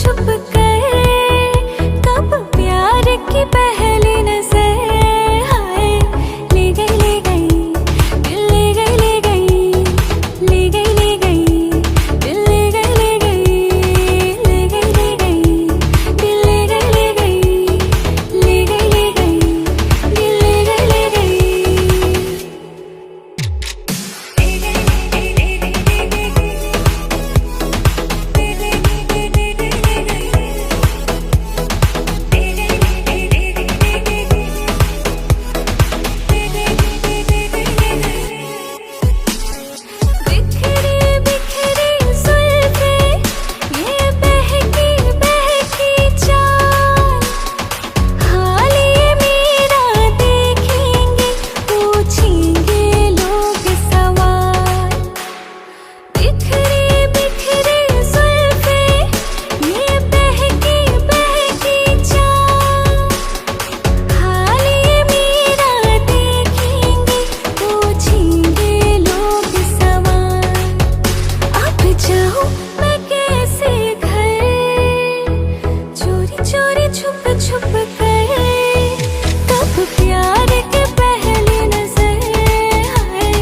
छुप कर कब प्यार की पहली नजर हाय ले गई ले गई दिल ले गई ले गई ले गई ले गई दिल ले गई ले गई ले गई ले गई दिल ले गई ले गई ले गई ले गई दिल ले गई ले गई बिखरी बिखरी जुल्फें ये बहकी बहकी चाल हाल ये मेरा देखेंगे पूछेंगे लोग सवाल बिखरी बिखरी जुल्फें ये बहकी बहकी चाल हाल ये मेरा देखेंगे पूछेंगे लोग सवाल अब जाऊं मैं कैसे घर चोरी चोरी छुप छुप कर कब प्यार के पहली नजर हाय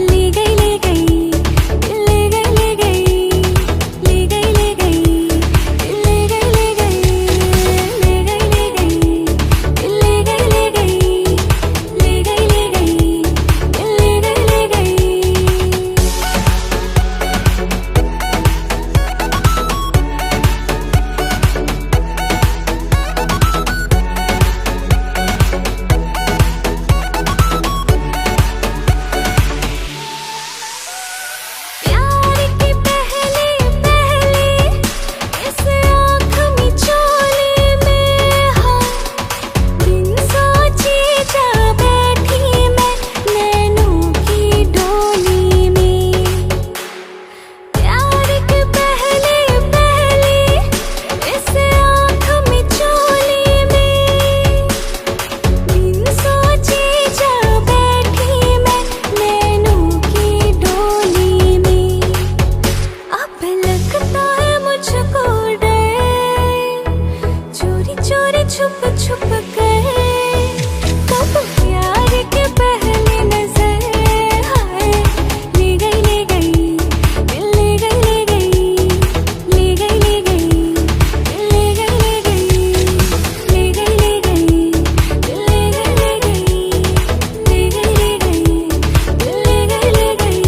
ले गई ले गई दिल ले गई ले गई ले गई ले गई दिल ले गई ले गई ले गई ले गई दिल ले गई ले गई ले गई ले गई दिल ले गई ले गई प्यार की पहली पहली इस आँख मिचोली में हाय बिन सोचे जा बैठी मैं नैनों की डोली में प्यार की पहली पहली इस आँख मिचोली में बिन सोचे जा बैठी मैं नैनों की डोली में अब लगता है मुझको डर चोरी चोरी छुप छुप कर कब प्यार के पहली नजर हाय ले गई ले गई दिल ले गई ले गई ले गई ले गई दिल ले गई ले गई ले गई ले गई दिल ले गई ले गई ले गई ले गई दिल ले गई ले गई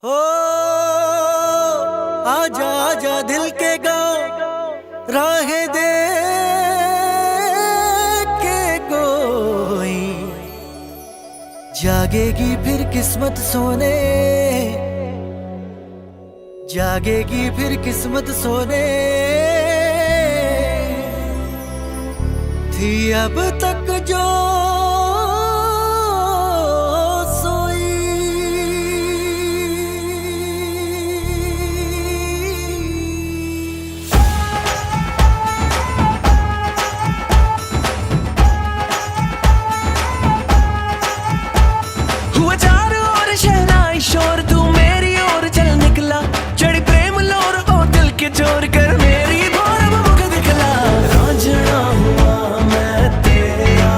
ओ आजा आजा दिल के गाँव राहें देख के कोई जागेगी फिर किस्मत सोने जागेगी फिर किस्मत सोने थी अब तक जो हुआ चारों ओर शहनाई शोर तू मेरी ओर चल निकला चढ़ी प्रेम लोर ओ दिल के चोर कर मेरी भोर मुख दिखला रांझना हुआ मैं तेरा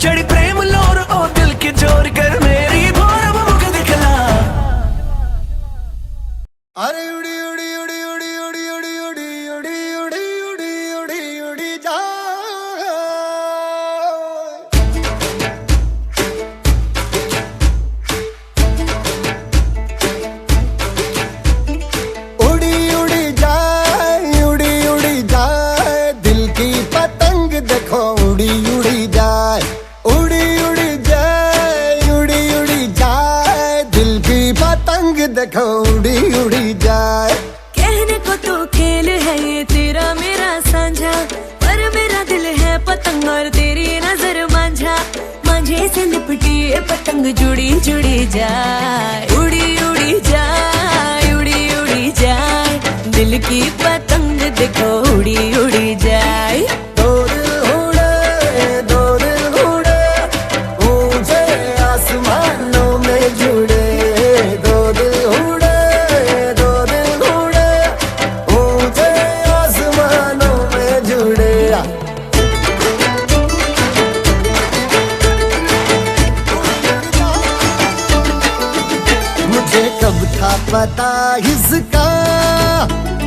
चढ़ी प्रेम लोर ओ दिल के जोर कर मेरी भोर अब मुख दिखला। अरे उड़ी उड़ी उड़ी उड़ी उड़ी उड़ी उड़ी उड़ी उड़ी उड़ी उड़ी उड़ी जा उड़ी उड़ी जाए उड़ी उड़ी जाए दिल की पतंग देखो उड़ी उड़ी जाए उड़ी उड़ी जाए उड़ी उड़ी जाए दिल की पतंग देखो उड़ी उड़ी जाए। कहने को तो खेल है ये तेरा मेरा साझा, पर मेरा दिल है पतंग और तेरी नजर मांझा। मांझे से लिपटी ये पतंग जुड़ी जुड़ी जाए उड़ी उड़ी जाए उड़ी उड़ी जाए दिल की पतंग देखो उड़ी उड़ी जाए। दो दिल उड़े ऊंचे आसमानों में जुड़े दो दिल उड़े ऊंचे आसमानों में जुड़े। मुझे कब था पता इसका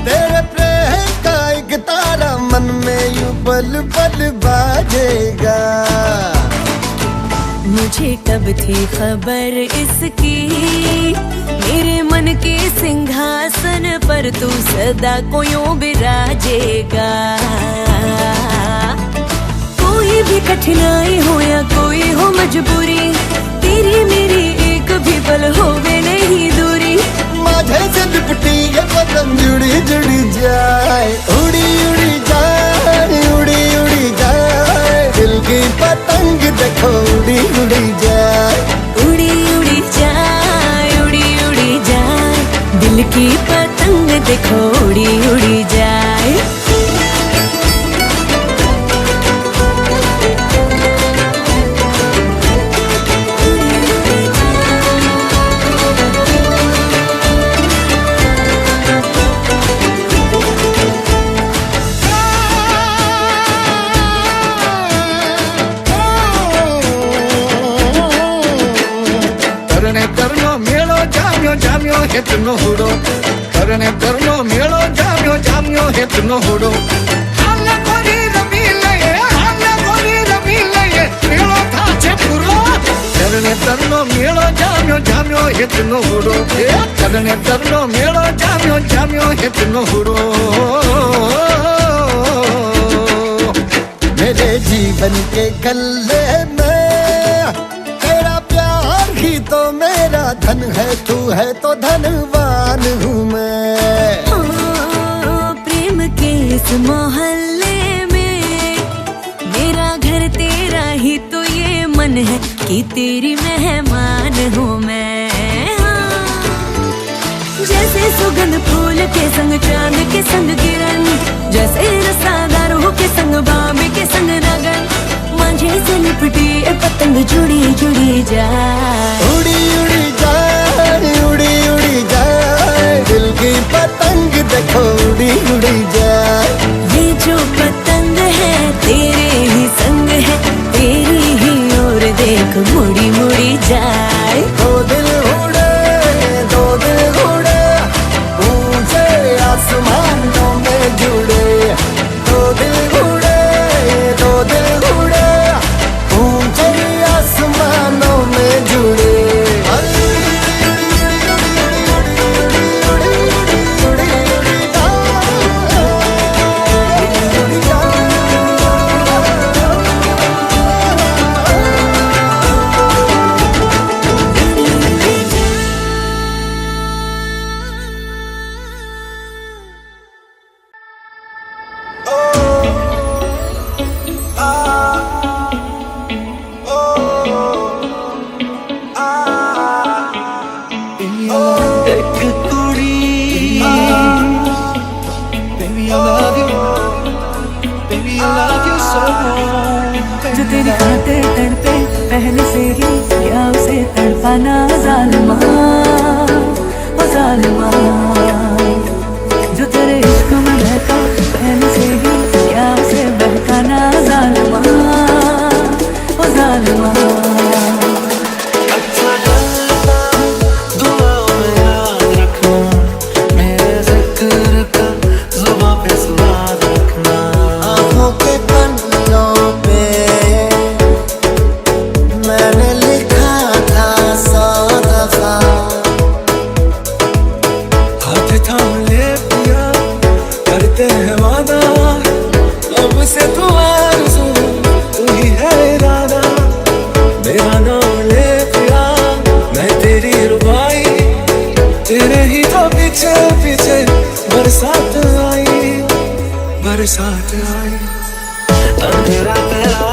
तेरे प्रेम का एक तारा मन में यूं पल पल बाजेगा। मुझे कब थी खबर इसकी मेरे मन के सिंहासन पर तू सदा को यूं बिराजेगा। कोई भी कठिनाई हो या कोई हो मजबूरी तेरी मेरी एक भी पल होवे नहीं दूरी। माझे से लिपटी ये पतंग जुड़ी जुड़ी जाए उड़ी उड़ी जाए उड़ी उड़ी जाए दिल की पतंग देखो उड़ी उड़ी जाए उड़ी उड़ी जाए उड़ी उड़ी जाए दिल की पतंग देखो उड़ी उड़ी जाए। करनो मेलो जाम्यो जाम्यो हेतनो हुडो करनो मेलो जाम्यो जाम्यो हेतनो हुडो हाला कोरी रमी ले मेलो थाचे पुरो करनो मेलो जाम्यो जाम्यो हेतनो हुडो करनो मेलो जाम्यो जाम्यो हेतनो हुडो। मेरे जीवन के गले में तेरा प्यार ही तो मेरा धन है तू है तो धनवान हूँ मैं। प्रेम के इस मोहल्ले में मेरा घर तेरा ही तो ये मन है कि तेरी मेहमान हूँ मैं। जैसे सुगंध फूल के संग चांद के संग किरण जैसे रसादार हो के संग बाबे के संग नगन मांझे से लिपटी ये पतंग जुड़ी जुड़ी जाए उड़ी उड़ी जाए उड़ी उड़ी जाए दिल की पतंग देखो उड़ी उड़ी जाए। ये जो पतंग है तेरे ही संग है तेरी ही ओर देख मुड़ी मुड़ी जाए। दो दिल उड़े ऊंचे आसमानों में जुड़े दो दिल उड़े ऊंचे आसमानों में जुड़े। जो तेरी खातिर तड़पे पहले से ही या उसे तड़पाना जालिमा ओ जालिमा। जो तेरे इश्क में बहका पहले से ही या उसे बहकाना जालिमा ओ जालिमा। डालना। अच्छा जलता दुआओं में याद रखना, मेरे जिक्र का जुबां पे स्वाद रखना। आँखों के पन्नों पे मैंने लिखा था 100 दफा, हाथ थाम ले पिया करते हैं वादा, अब से तू आरज़ू तू ही है इरादा। मेरा नाम ले पिया मैं तेरी रुबाई, तेरे ही तो पीछे पीछे बरसात आई, बरसात आई। अंधेरा तेरा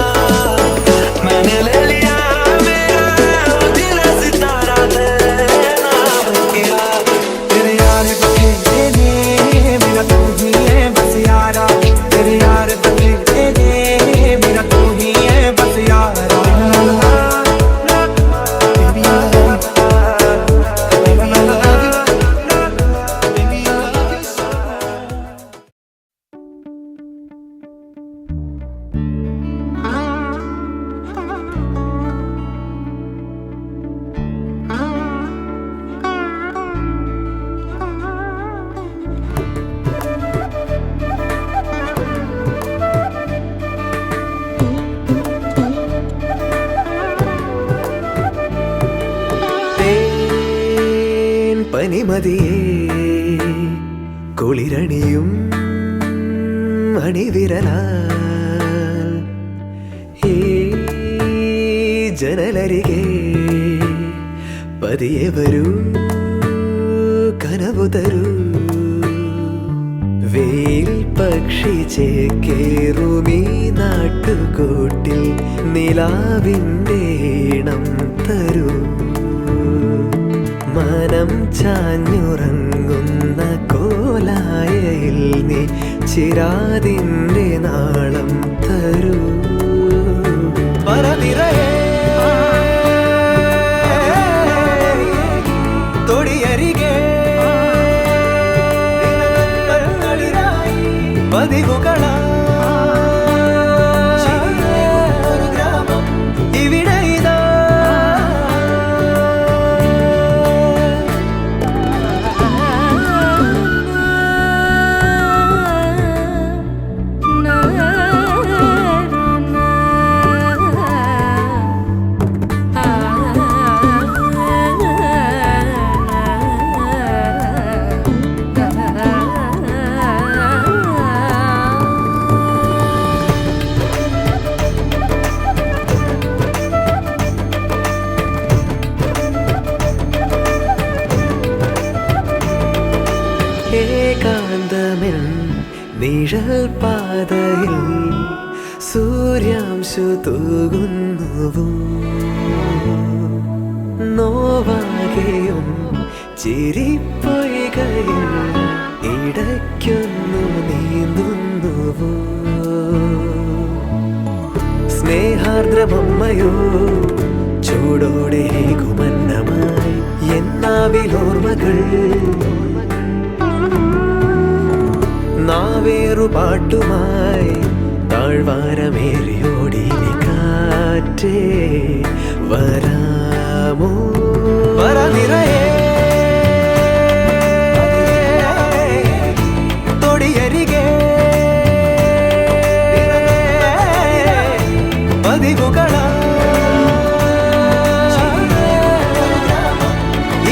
मैंने ले लिया मेरा, वो दिल सितारा तेरे नाम किया। तेरे यार बखेरे मेरा तू ही है बस यारा, तेरे यार बखेरे मेरा तू ही है बस यारा। പനിമതിയേ കുളിരണിയും അണിവിരലാൽ ഈ ജനലരികെ പതിയെ വരൂ കനവു തരൂ, വെയിൽ പക്ഷി ചേക്കേറുമീ നാട്ടുകൂട്ടിൽ നിലാവിൻ്റെ ഈണം തരൂ. മനം ചാഞ്ഞുറങ്ങുന്ന കോലായയിൽ നീ ചിരാതിൻ്റെ നാളം തരൂ. പറനിറയെ തൊടിയരികെ പതിവുകളാ ഗ്രാമം ഇവിടെ ഇതാ. ഏകാന്തമെൻ നിഴൽ പാതയിൽ സൂര്യാംശു തൂകുന്നുവോ, നോവാകെയും ചിരിപ്പൊയ്കയിൽ ഇടയ്ക്കൊന്നു നീന്തുന്നുവോ. സ്നേഹാർദ്രമമ്മയോ ചൂടോടെ കുമന്നമായി എന്നാവിലോർമ്മകൾ, നാവേറു പാട്ടുമായി താഴ്വാരമേറിയോടിനി കാറ്റേ വരാമോ. പറനിറയെ തൊടിയരികെ പതിവുകളാ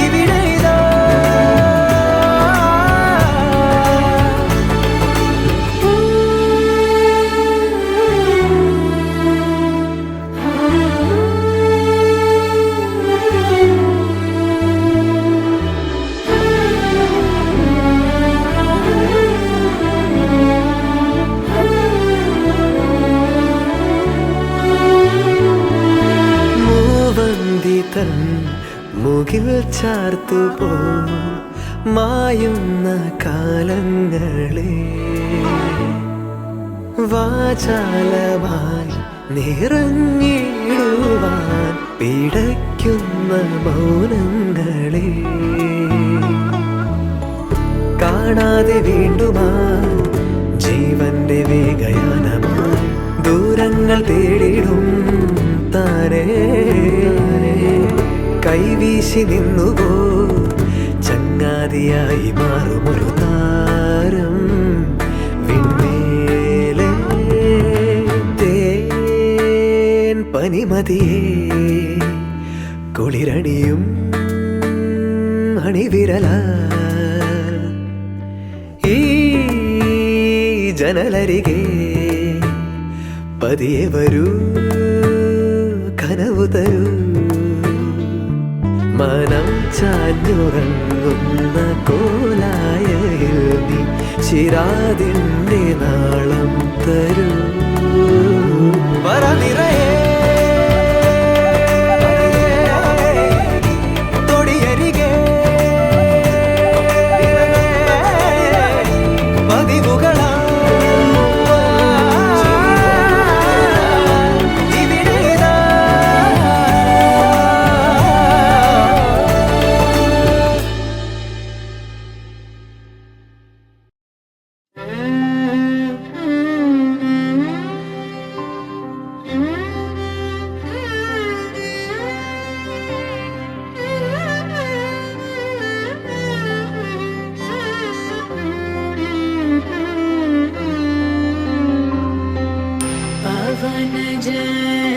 ഇവിടെ ഇതാ. തൻ മുകിൽ ചാർത്തുപോ മായുന്ന കാലങ്ങളെ, വാചാലമായി നിറഞ്ഞിടുവാൻ പിടയ്ക്കുന്ന മൗനങ്ങളെ, കാണാതെ വീണ്ടുമാ ജീവന്റെ വേഗയാനമായി ദൂരങ്ങൾ തേടിടും താര കൈവീശി നിന്നുവോ ചങ്ങാതിയായി മാറുമൊരു താരം വിൺമേലെ തേൻ പനിമതിയേ കുളിരണിയും അണിവിരല ഈ ജനലരികെ പതിയെ വരൂ കനവു തരൂ മനം ചാഞ്ഞുറങ്ങുന്ന കോലായയിൽ നീ ചിരാതിൻ്റെ നാളം തരൂ വര നിറയെ തൊടിയരികെ പതിവുകളാ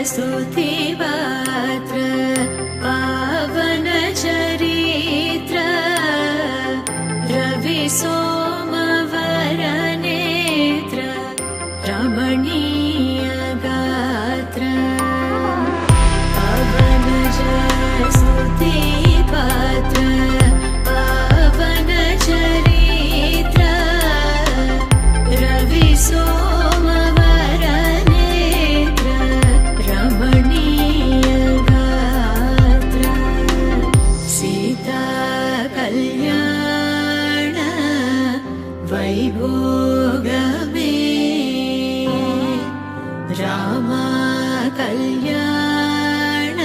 स्तुति पात्र पावन चरित्र रवि सोमवर नेत्र रमणीय गात्र पावन स्तुति पात्र पावन चरित्र रवि सोमवर नेत्र रमणीय गात्र सीता कल्याण वैभोगमे रामा कल्याण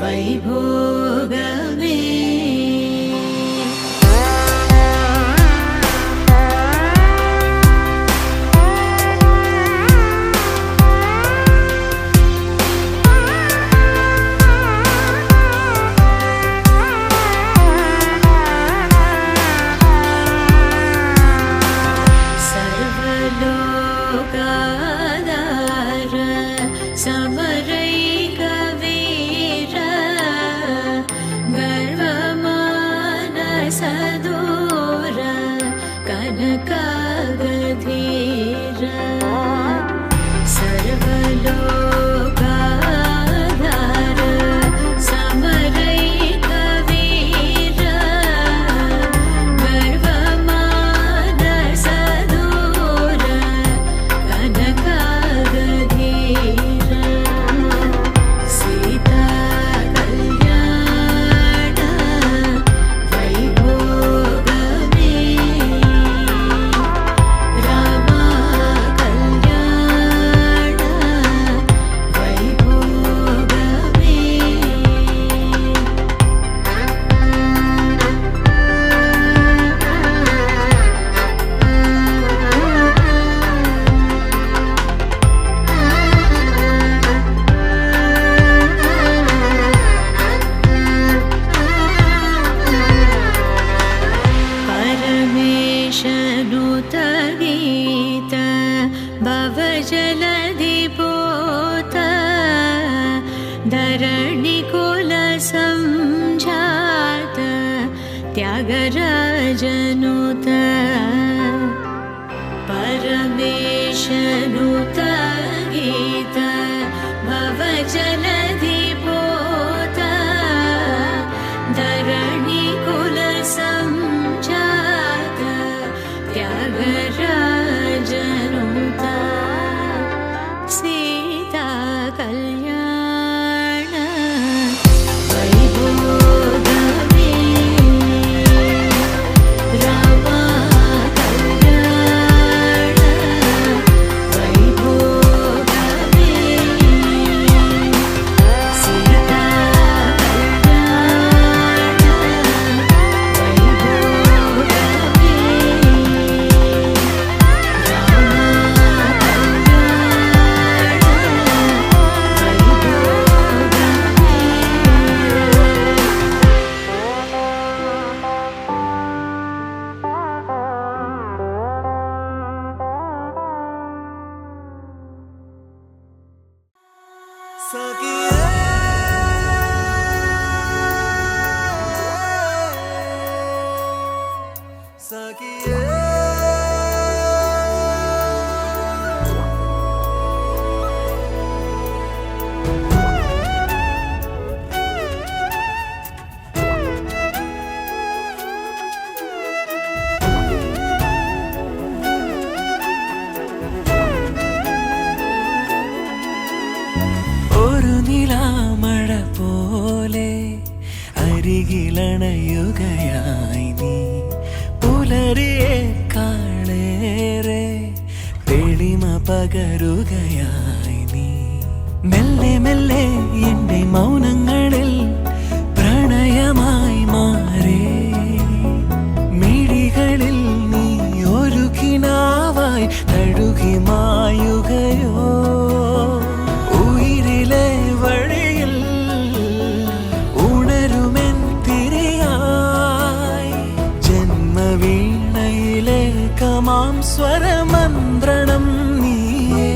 वैभोगमे सर्वलोकाधार समरैकवीर गर्वमानसदूर कनकागधीर सर्वलोकाधार समरैकवीर गर्वमानसदूर कनकागधीर सीता कल्याण वैभोगमे रामा कल्याण वैभोगमे परमेशनुत गीत भवजलधिपोत धरणिकुल संजात त्यागराजनुत परमेशनुत गीत भवजलधिपोत धरणिकुल संजात त्यागराजनुत सीता कल्याण वैभोगमे रामा कल्याण वैभोगमे ഒരു നിലാമഴ പോലെ അരികിലണയുകയായി നീ പുലരിയേക്കാളേറെ തെളിമ പകരുകയായി നീ മെല്ലെ മെല്ലെ എന്റെ മൗനങ്ങളിൽ പ്രണയമായി മാറി മിഴികളിൽ നീ ഒരു കിനാവായി തഴുകി മായുകയോ ഉയിരിലെ വഴിയിൽ ഉണരുമെൻ തിരിയായി ജന്മവീണയിലെ കമാം സ്വരമന്ത്രണം നീയേ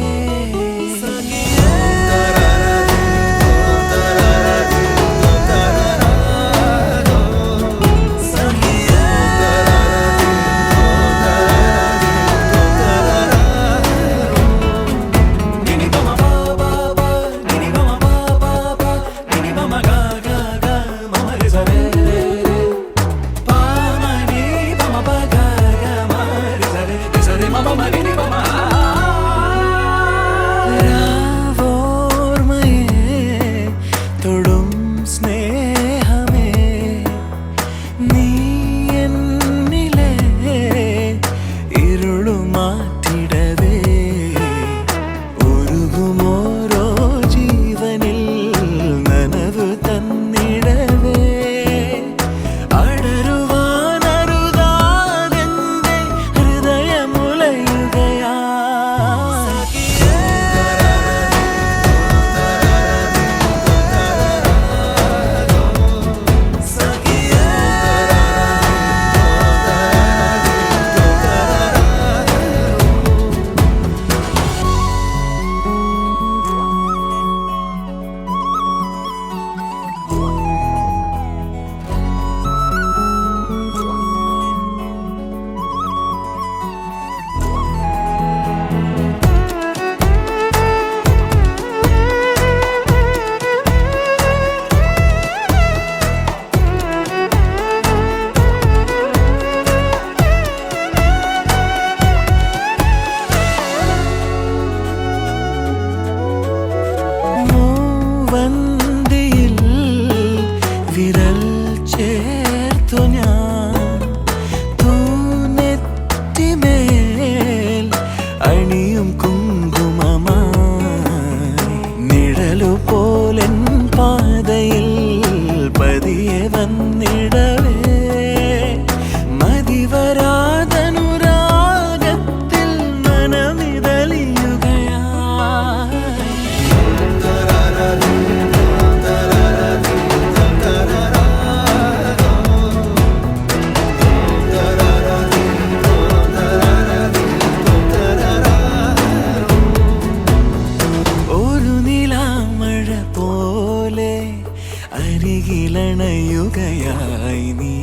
അരികിലണയുകയായി നീ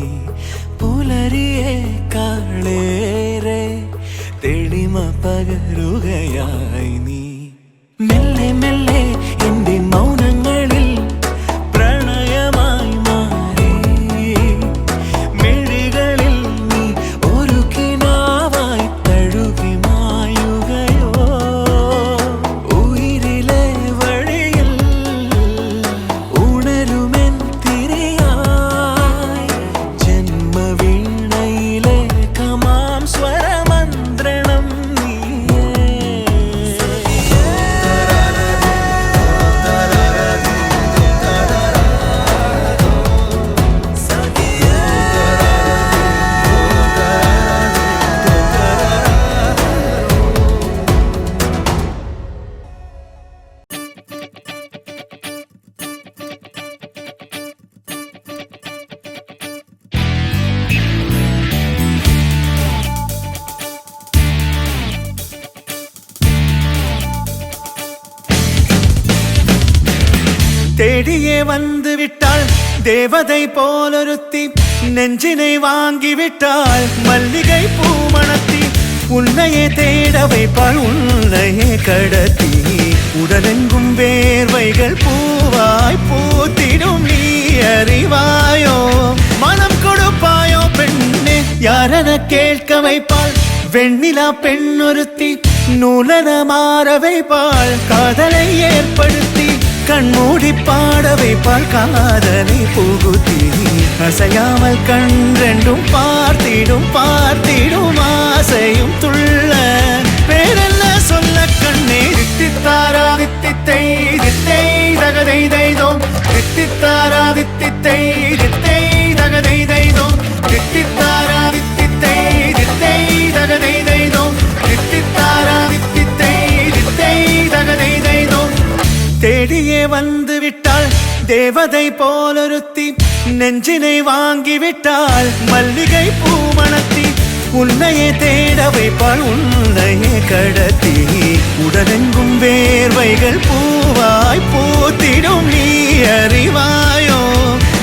പുലരിയേക്കാളേറെ തെളിമ പകരുകയായി നീ മെല്ലെ മെല്ലെ എന്റെ മൗനങ്ങളിൽ പ്രണയമായി മാറി മിഴികളിൽ നീ ഒരു കിനാവായി തഴുകി മായുകയോ ഉയിരിലെ വഴിയിൽ ഉണരുമെൻ തിരിയായി ജന്മവീണയിലെ കമാം സ്വരമന്ത്രണം നീയേ தேடியே வந்து விட்டாள் தேவதை போலொருத்தி, நெஞ்சினை வாங்கி விட்டாள் மல்லிகை பூமணத்தி. உன்னையே தேட வைப்பாள் உன்னையே கடத்தி, உடலெங்கும் வேர்வைகள் பூவாய் பூத்திடும் நீ அறிவாயோ. மனம் கொடுப்பாயோ பெண்ணே யாரென கேட்க வைப்பாள் வெண்ணிலா பெண்ணொருத்தி, நூலன மாற வைப்பாள் காதலை ஏற்படுத்தி, கண்மூடி பாட வைப்பாள் காதலை புகுத்தி. அசையாமல் கண் ரெண்டும் பார்த்திடும் பார்த்திடும் ஆசையும் துள்ள, பேரெல்ல சொல்ல கண்ணே. தித்தித்தாரா தித்தித்தை தித்தை தகதை தைதோம், தித்தித்தாரா தித்தித்தை தித்தை தகதை தைதோம், தித்தித்தாரா தித்தித்தை தித்தை தகதை தைதோம், தித்தித்தாரா தித்தித்தை தித்தை தகதை தைதோம். தேடியே வந்து விட்டாள் தேவதை போலொருத்தி, நெஞ்சினை வாங்கி விட்டாள் மல்லிகை பூமணத்தி. உன்னையே தேட வைப்பாள் உன்னையே கடத்தி, உடலெங்கும் வேர்வைகள் பூவாய் பூத்திடும் நீ அறிவாயோ.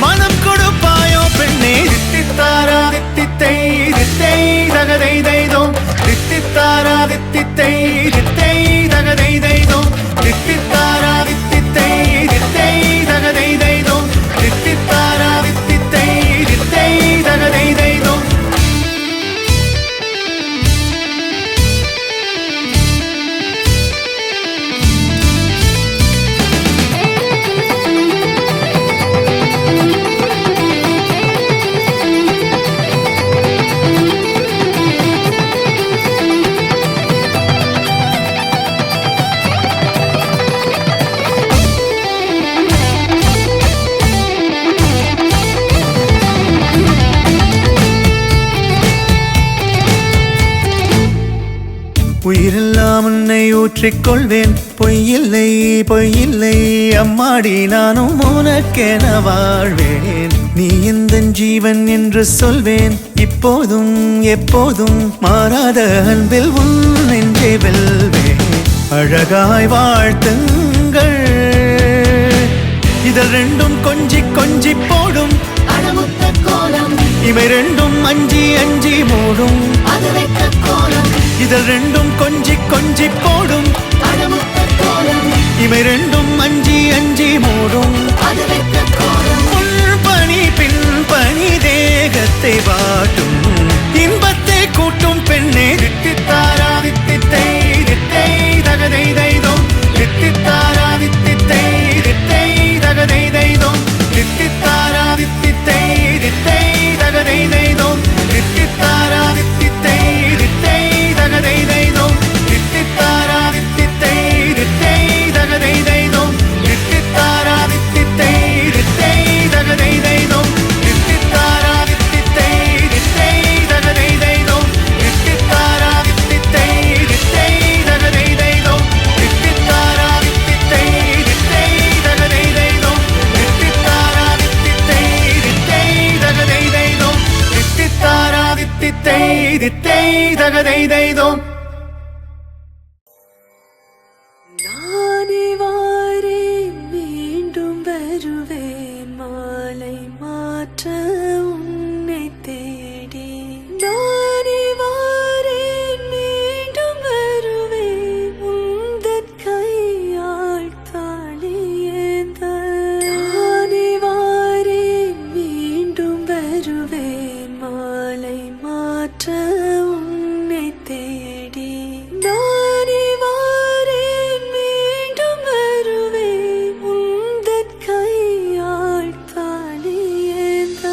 மனம் கொடுப்பாயோ பெண்ணே. தித்தித்தாரா தித்தித்தை தித்தை தகதை தைதோம், தித்தித்தாரா தித்தித்தை தித்தை தகதை தைதோம், தித்தித்தாரா தித்தித்தை தித்தை தகதை தைதோம், தித்தித்தாரா தித்தித்தை தித்தை தகதை தைதோம். உயிரெல்லாம் உன்னை ஊற்றிக்கொள்வேன், பொய்யில்லை பொய்யில்லை அம்மாடி நானும் உனக்கென வாழ்வேன். நீ எந்த ஜீவன் என்று சொல்வேன், இப்போதும் எப்போதும் மாறாத அன்பில் உன் நெஞ்சை வெல்வேன். அழகாய் வாழ்த்துங்கள் இதழ் ரெண்டும் கொஞ்சி கொஞ்சி போடும், இவை ரெண்டும் அஞ்சி அஞ்சி மூடும், இதழ் ரெண்டும் கொஞ்சி கொஞ்சி போடும், இவை ரெண்டும் அஞ்சி அஞ்சி மூடும். முன்பணி பின்பணி தேகத்தை வாட்டும், இன்பத்தை கூட்டும் பெண்ணே. தித்தித்தாரா தித்தித்தை தித்தை தகதை தைதோம், தித்தித்தாரா தித்தித்தை தித்தை தகதை தைதோம், தித்தித்தாரா தித்தித்தை தித்தை தகதை தைதோம், தித்தித்தாரா தித்தித்தை தித்தை தகதை தைதோம், தித்தித்தாரா தித்தித்தை தித்தை தகதை தைதோம், தித்தித்தாரா தித்தித்தை தித்தை தகதை தைதோம், தித்தித்தாரா தித்தித்தை தித்தை தகதை தைதோம், தித்தித்தாரா தித்தித்தை தித்தை தகதை தைதோம், தித்தித்தாரா தித்தித்தை தித்தை தகதை தைதோம், தித்தித்தாரா தித்தித்தை தித்தை தகதை தைதோம், தித்தித்தாரா தித்தித்தை தித்தை தகதை தைதோம். நானே வாரேன் மீண்டும் வருவேன் மாலை மாற்ற உன்னை தேடி. நானே வாரேன் மீண்டும் வருவேன் உந்தன் கையால் தாலி ஏந்த. நானே வாரேன் மீண்டும் வருவேன் மாலை மாற்ற உன்னை தேடி. நானே வாரேன் மீண்டும் வருவேன் உந்தன் கையால் தாலி ஏந்த.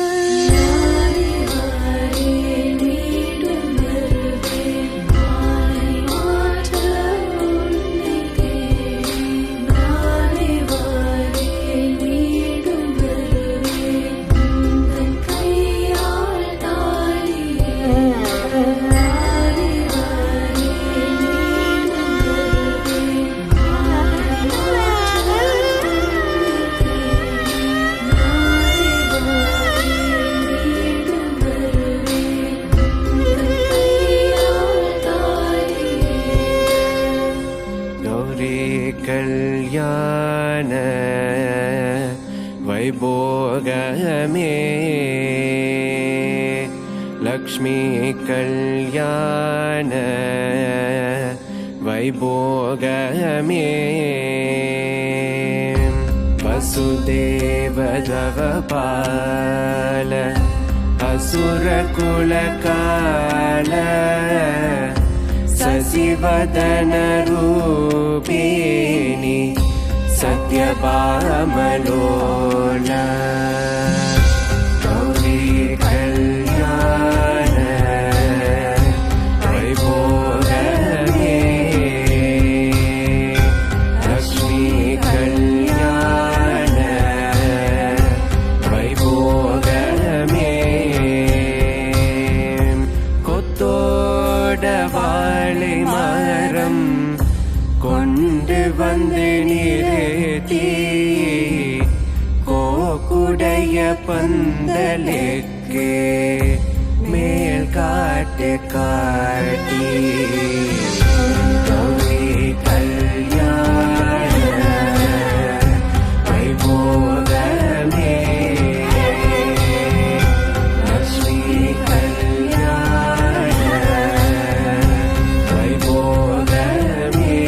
வைபோகமே லக்ஷ்மி கல்யாண வைபோகமே वसुदेवदवपाल असुरकुलकाल शशिवदनरूपिणी सत्यभामलोला गौरी कल्याण वैभोगमे लक्ष्मी कल्याण वैभोगमे கொத்தோடவாழை மரம் கொண்டு வந்து நிறுத்தி கோக்குடைய பந்தலுக்கு மேல் காட்டு காட்டி கௌரி கல்யாண வைபோகமே லக்ஷ்மி கல்யாண வைபோகமே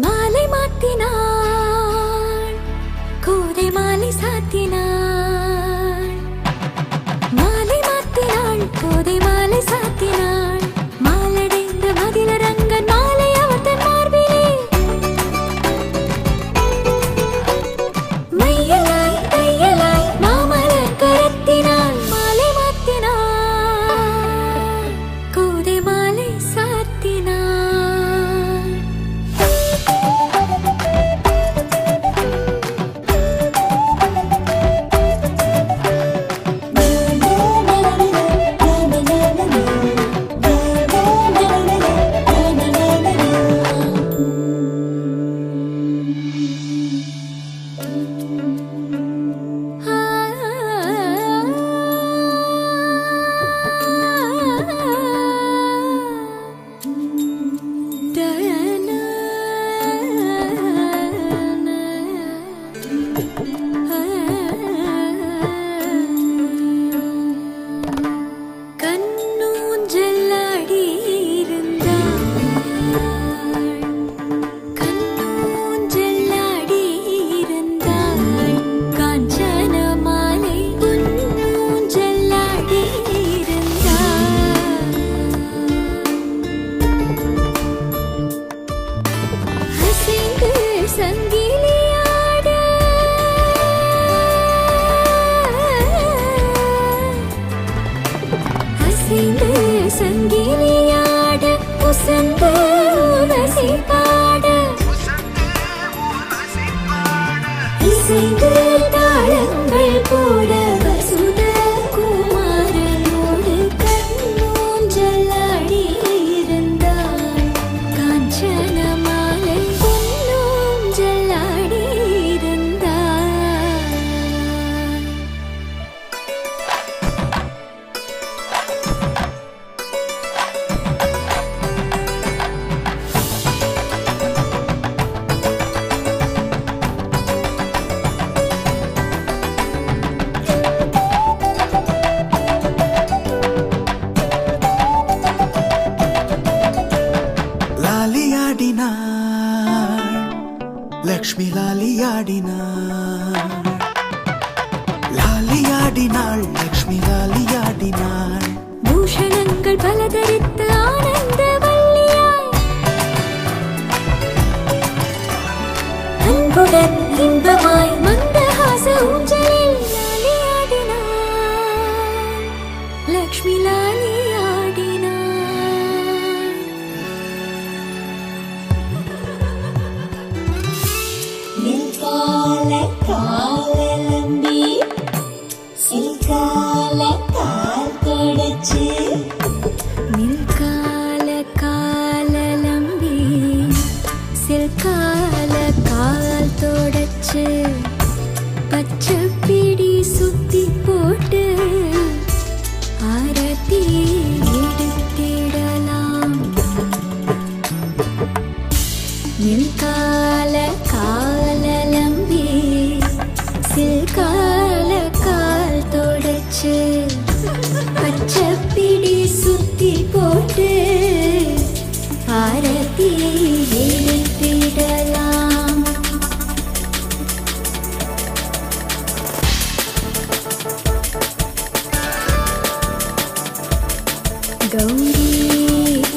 மாலை மாத்தினாள் கோதை மாலை சாத்தினாள் மாலை மாத்தினாள் கோதை மாலை சாத்தினாள் மாலடைந்த மதிலரங்கன் மாலை அவர் தன் மார்பிலே மையலாய் தையலாய் மாமலர் கரத்தினாள் மாலை மாத்தினாள் கோதை மாலை சாத்தினாள் சங்கிலியாட உசந்து உரசி பாட இசைந்து தாளங்கள் போட வசுத குமாரனோடு கண்ணூஞ்சலாடி இருந்தாள் காஞ்சன மாலை பொன்னூஞ்சலாடி இருந்தாள் லக்ஷ்மி லாலியாடினாள் லாலியாடினாள் லக்ஷ்மி ലക്ഷ്മി ലാലിയാടിനാൾ ഭൂഷണങ്ങൾ പലതരിത്ത് ആനന്ദവല്ലിയായി അൻപുടൻ ഇമ്പമായി മന്ദഹാസ ഊഞ്ചലിൽ ലാലിയാടിനാൾ ലക്ഷ്മി ലാലിയാടിനാൾ കാലലമ്പി സിൽക്കാലക്കാൽ തുടച്ച് കാലലമ്പി സിൽക്കാലക്കാൽ തുടച്ച് പച്ചപ്പിടി സുത്തി പോട്ട് ആരത്തി എടുത്തിടലാം കാലലമ്പി സിൽക്കാലക്കാൽ തുടച്ച് പച്ചപ്പിടി സുത്തി പോട്ട് ആരത്തി എടുത്തിടലാം ഗൗരി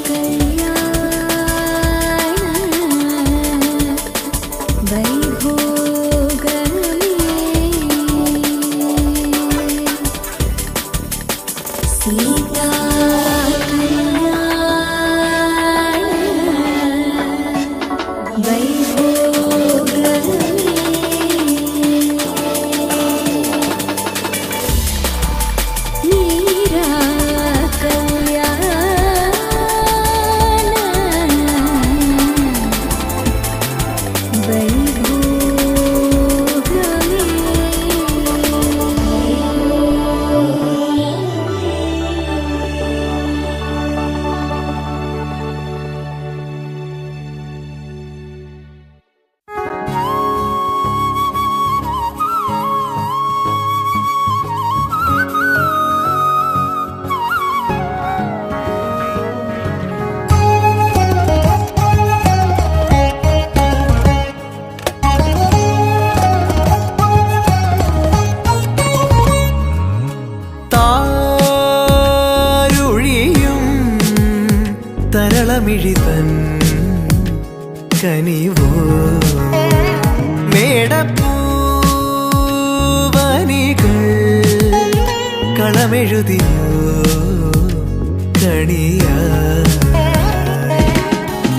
കല്യാണ വൈഭോഗമേ സീതാ കല്യാണ വൈഭോഗമേ മീരാ തരളമിഴിതൻ കനിവോ മേടപ്പൂവനികൾ കളമെഴുതിയോ കണിയ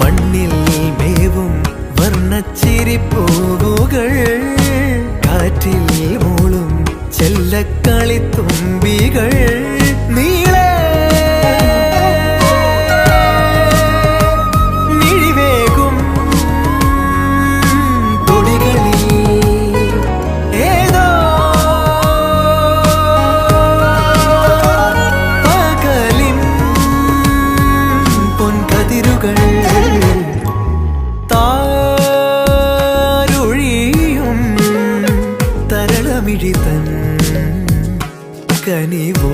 മണ്ണിൽ മേവും വർണ്ണച്ചിരിപ്പൂവുകൾ കാറ്റിൽ മൂളും ചെല്ലക്കളിത്തുമ്പികൾ നീളെ തരളമിഴിതൻ കനിവോ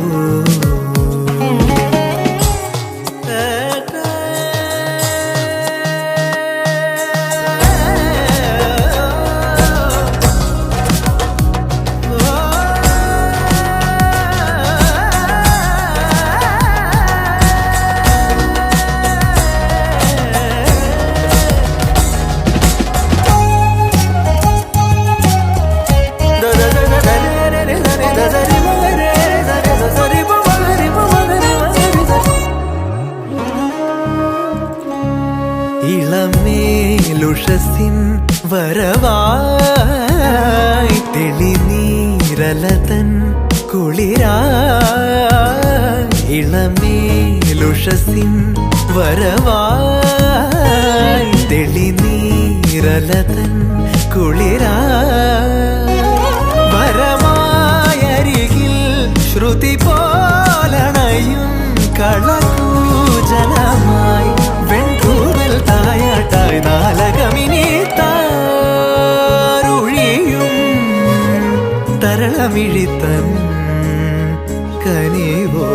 ഇളമേലുഷസിൻ വരവായി തെളിനീരലതൻ കുളിരായി ഇളമേലുഷസിൻ വരവായി തെളിനീരലതൻ കുളിരായി വരമായരികിൽ ശ്രുതി പോലണയും കളകൂജലമായി വെൺകൂടൽ തായാട്ടായി നാലകമിനി താരുഴിയും തരളമിഴിത്തൻ കനിവോ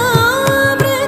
കരുണാമൃത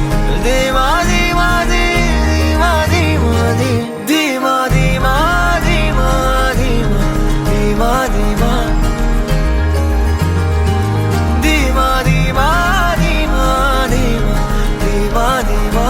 धीमा धीमा धीमा धीमा धीमा धीमा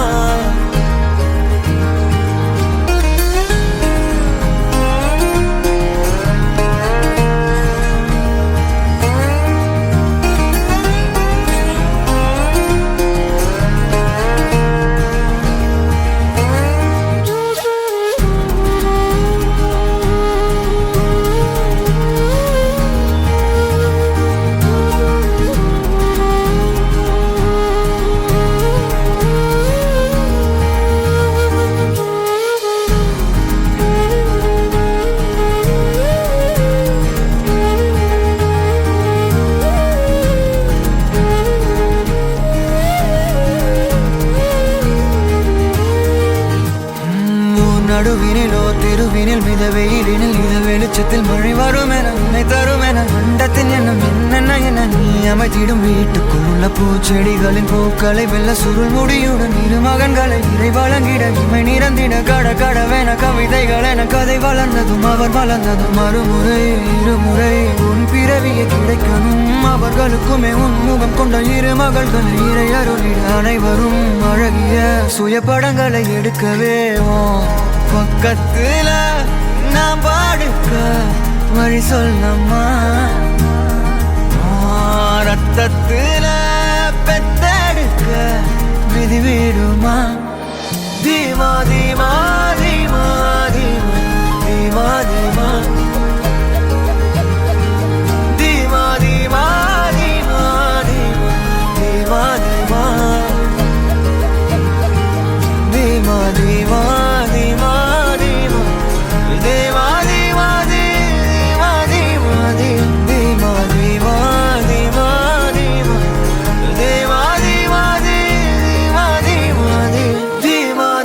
நடுவினிலோ தெருவினில் மித வெயிலினில் இத வெளிச்சத்தில் மழை வரும் என உன்னை தரும் என அண்டத்தின் எண்ணம் என்னென்ன என நீ அமைத்திடும் வீட்டுக்குள்ள பூச்செடிகளின் பூக்களை வெல்ல சுருள் முடியுடன் இரு மகன்களை இறை வழங்கிட இமை நிறந்திட கட கடவென கவிதைகள் என கதை வளர்ந்ததும் அவர் வளர்ந்ததும் மறுமுறை இருமுறை உன் பிறவியை கிடைக்கணும் அவர்களுக்குமே உன் முகம் கொண்ட இரு மகள்களை இறை அருளிட அனைவரும் அழகிய சுய படங்களை எடுக்கவே பக்கத்துல நான் பாடுக்க வழி சொல்லம்மா ரத்தத்துல பெத்தெடுக்க விதி விடுமா தீமா தீமா தீமா தீமா தீமா தீமா தீமா தீமா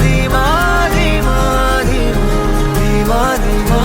தீமா தீமா தீமா தீமா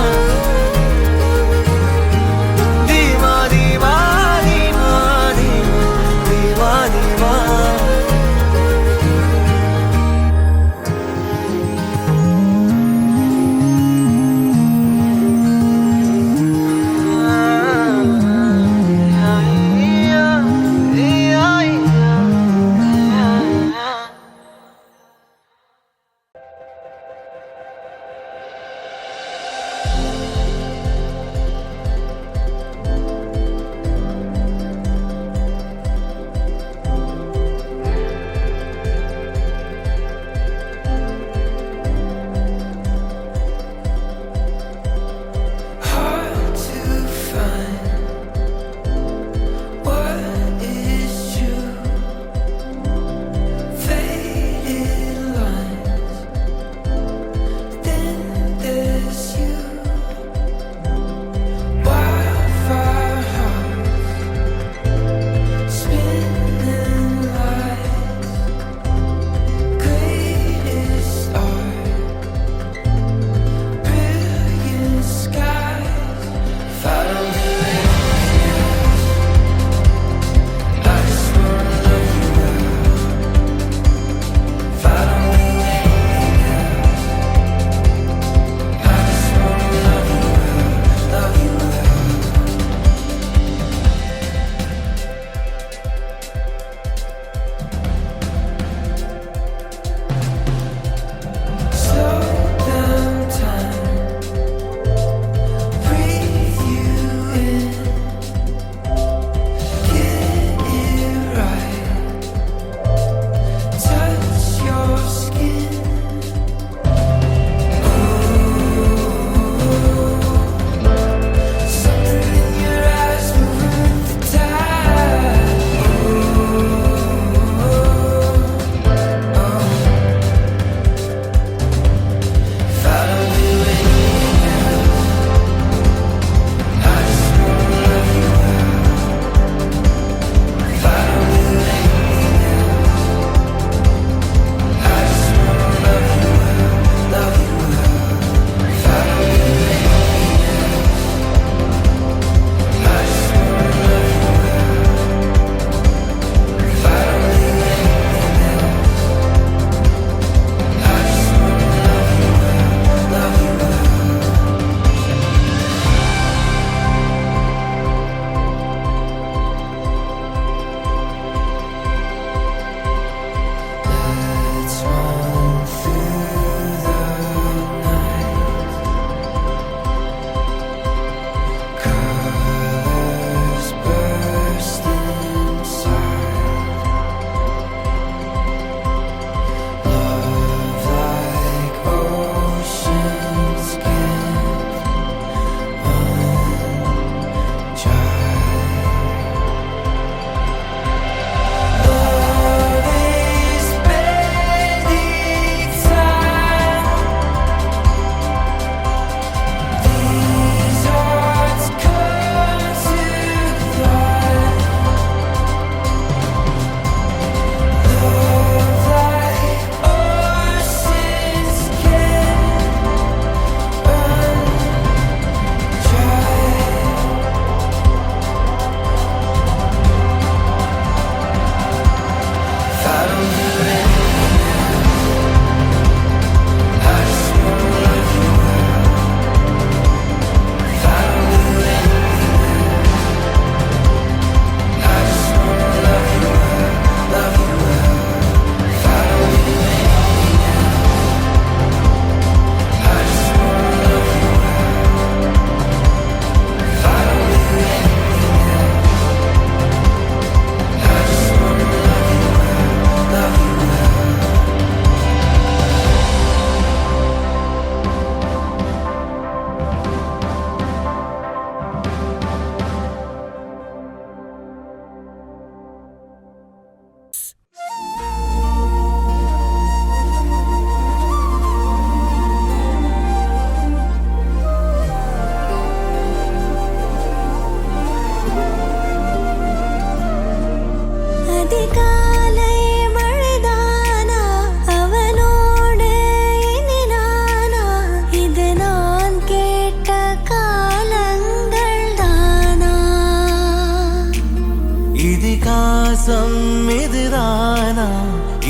மோசம் இதுதானா,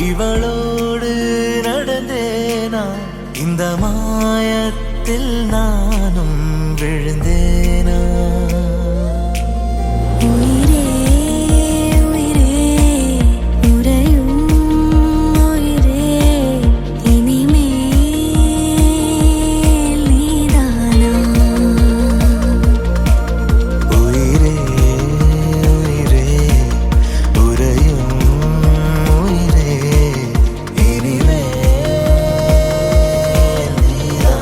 இவளோடு நடந்தேனா, இந்த மாயத்தில் நானும் விழுந்தேனா. உயிரே உயிரே உறையும் உயிரே இனிமேல் நீதானா. உயிரே உயிரே உறையும் உயிரே இனிமேல் நீதானா.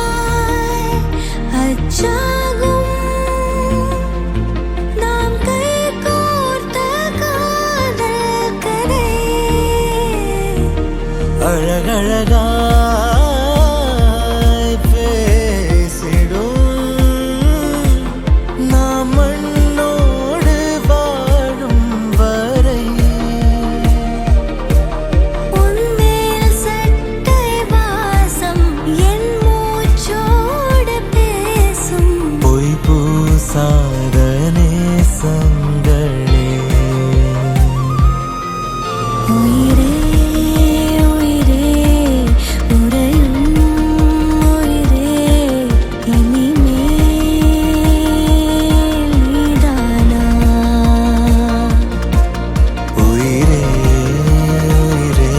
அவசரமாய் அச்சாகும் நாம் கைகோர்த்த காதல் கதை. அழகழகாய் பேசிடும் நாம் மண்ணோடு வாழும் வரை. உன்மேல் சட்டை வாசம் என் மூச்சோடு பேசும். பொய் பூசாத நேசங்களே. உயிரே உயிரே உறையும் உயிரே இனிமேல் நீதானா. உயிரே உயிரே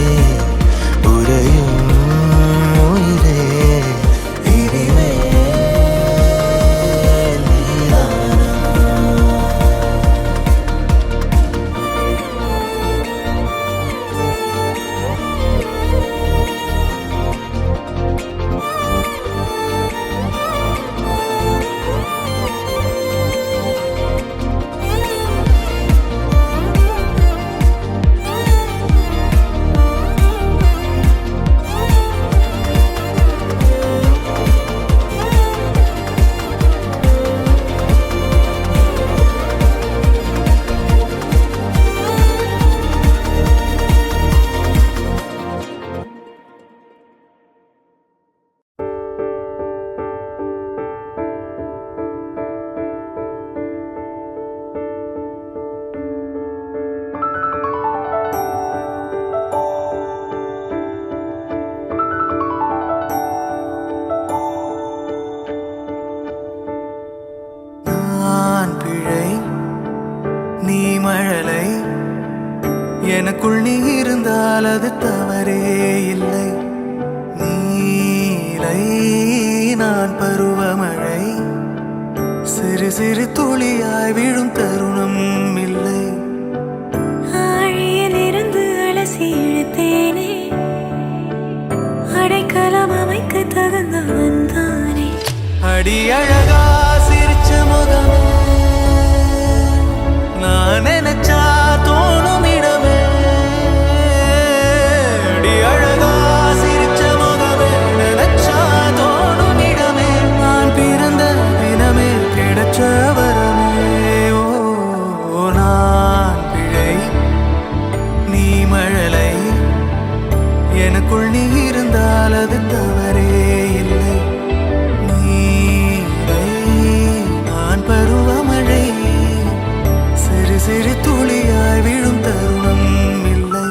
உறையும் உயிரே இனிமேல் நீதானா. நான் பிழை நீ மழலை, எனக்குள் நீ இருந்தால் அது தவறே இல்லை. நீலை நான் பருவமழை, சிறு சிறு துளியாய் விழும் தருணம் இல்லை. ஆழியிலிருந்து அலசி இழுத்தேனே, அடைக்கலம் அமைக்க தகுந்தவன் தானே. அடி அழகா சிரிச்ச முகமே, நான் நினைச்சா தோணும் இடமே. அடி அழகா சிரிச்ச முகமே, நினைச்சா தோணும் இடமே. நான் பிறந்த தினமே கிடைச்ச வரமே. ஓ நான் பிழை நீ மழலை, எனக்குள் நீ இருந்தால் அது தவறே இல்லை. நீலை நான் பருவமழை, சிறு சிறு துளியாய் விழும் தருணம் இல்லை.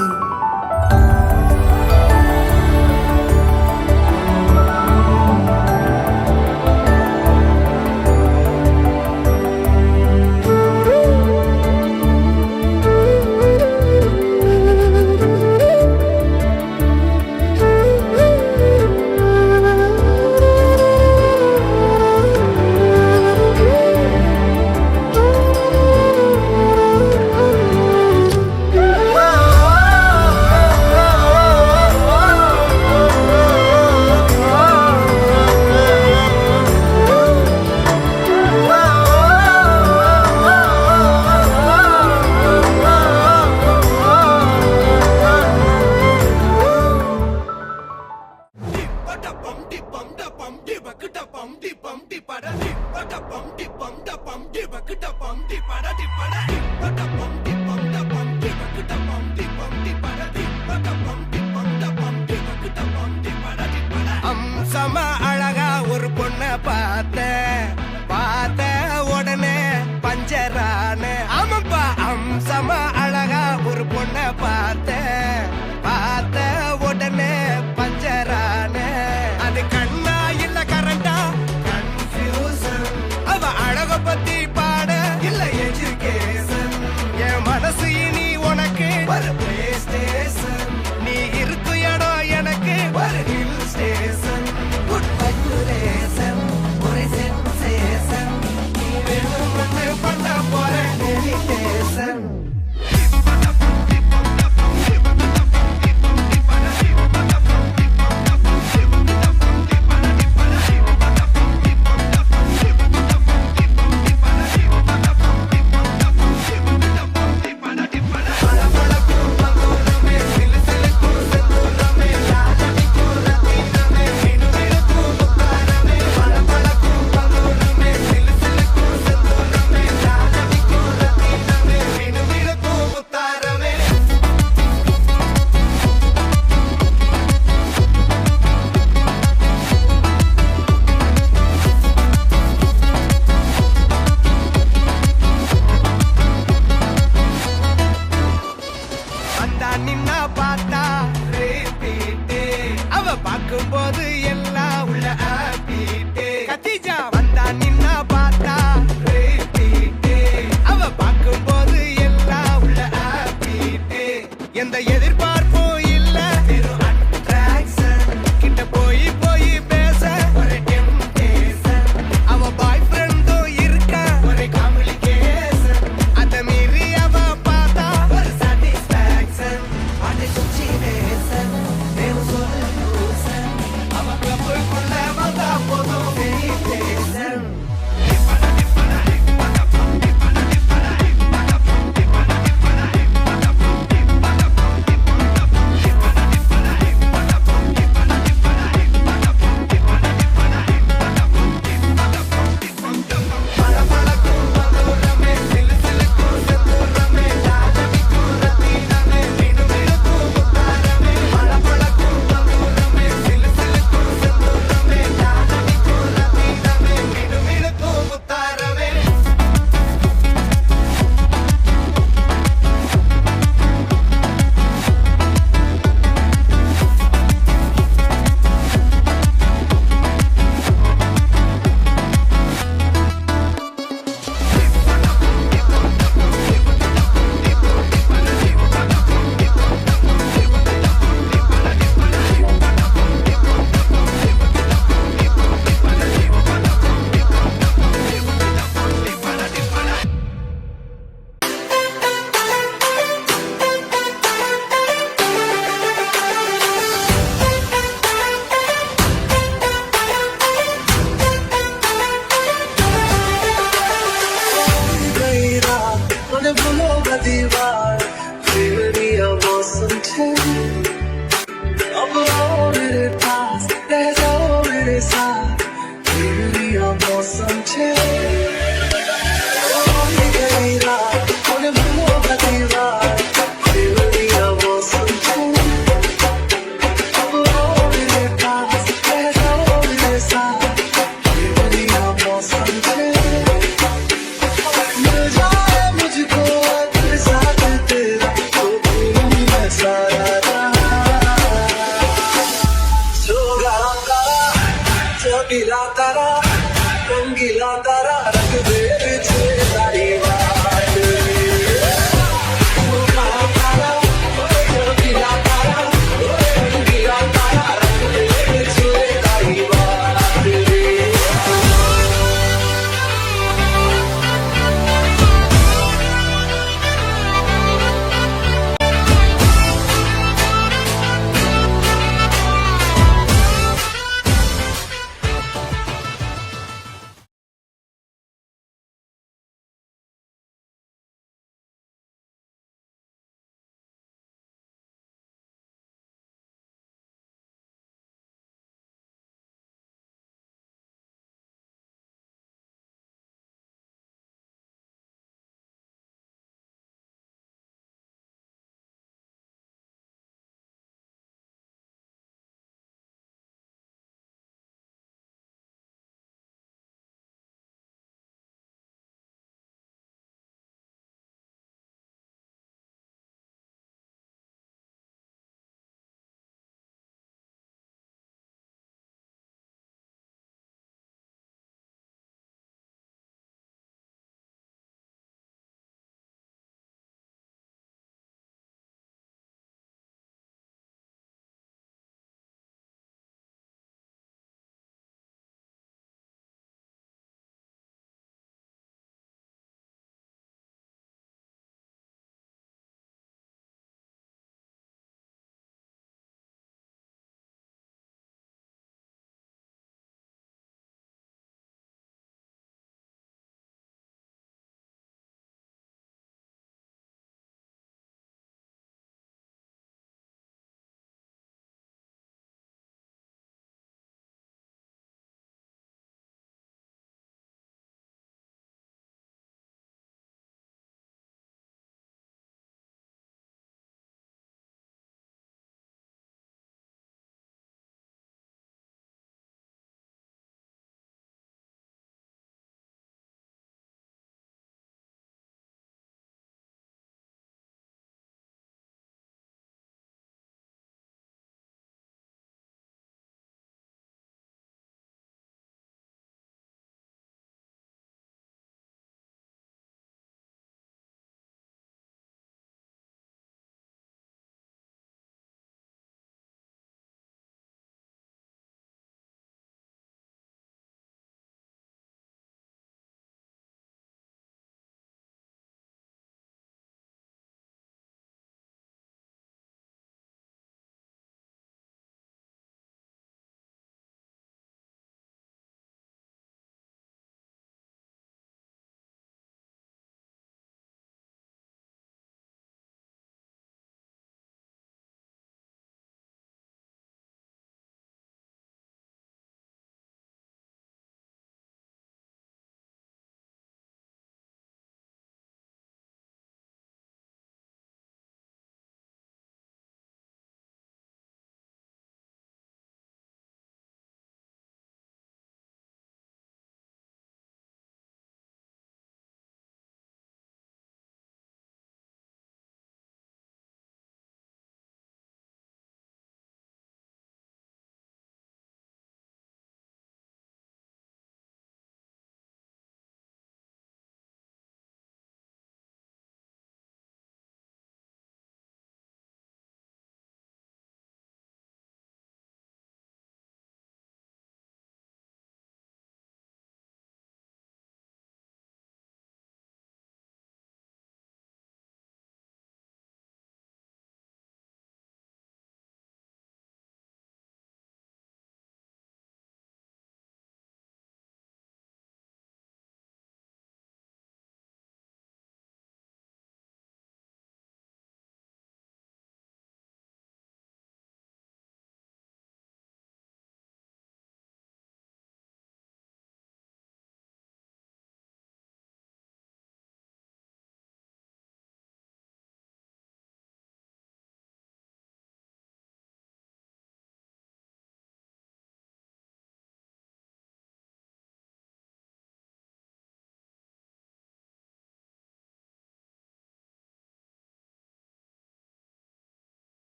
பார்க்கும்போது